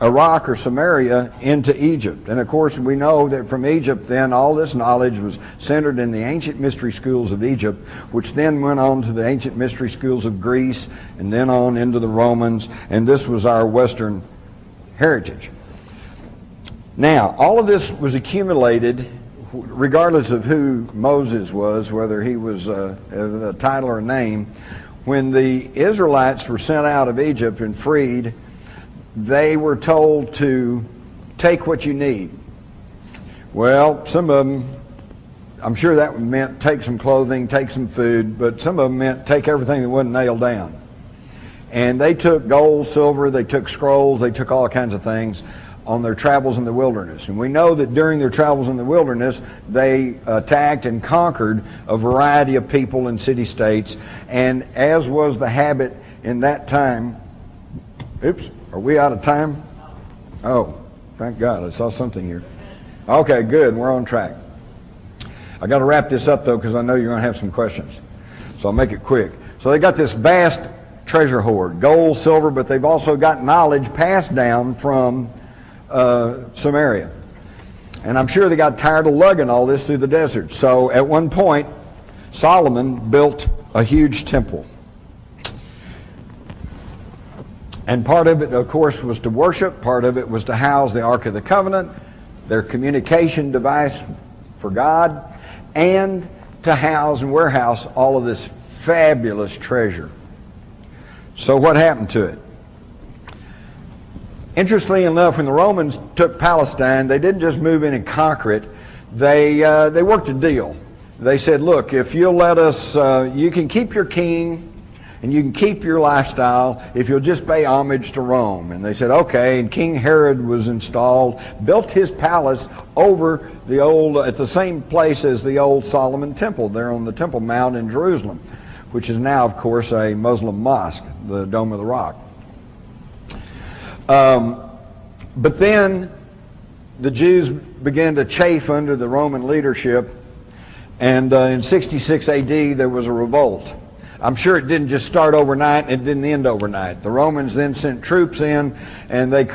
Iraq or Samaria into Egypt. And of course we know that from Egypt then all this knowledge was centered in the ancient mystery schools of Egypt, which then went on to the ancient mystery schools of Greece and then on into the Romans, and this was our Western heritage. Now, all of this was accumulated regardless of who Moses was, whether he was a title or a name. When the Israelites were sent out of Egypt and freed, they were told to take what you need. Well, some of them, I'm sure that meant take some clothing, take some food, but some of them meant take everything that wasn't nailed down. And they took gold, silver, they took scrolls, they took all kinds of things on their travels in the wilderness. And we know that during their travels in the wilderness, they attacked and conquered a variety of people and city-states. And as was the habit in that time, oops, are we out of time? Oh, thank God, I saw something here. Okay, good, we're on track. I got to wrap this up though, because I know you're going to have some questions. So I'll make it quick. So they got this vast treasure hoard, gold, silver, but they've also got knowledge passed down from Samaria. And I'm sure they got tired of lugging all this through the desert. So at one point, Solomon built a huge temple. And part of it, of course, was to worship. Part of it was to house the Ark of the Covenant, their communication device for God, and to house and warehouse all of this fabulous treasure. So what happened to it? Interestingly enough, when the Romans took Palestine, they didn't just move in and conquer it. They worked a deal. They said, look, if you'll let us, you can keep your king, and you can keep your lifestyle if you'll just pay homage to Rome. And they said, okay, and King Herod was installed, built his palace over the old, at the same place as the old Solomon Temple, there on the Temple Mount in Jerusalem, which is now, of course, a Muslim mosque, the Dome of the Rock. But then the Jews began to chafe under the Roman leadership, and in 66 AD there was a revolt. I'm sure it didn't just start overnight and it didn't end overnight. The Romans then sent troops in and they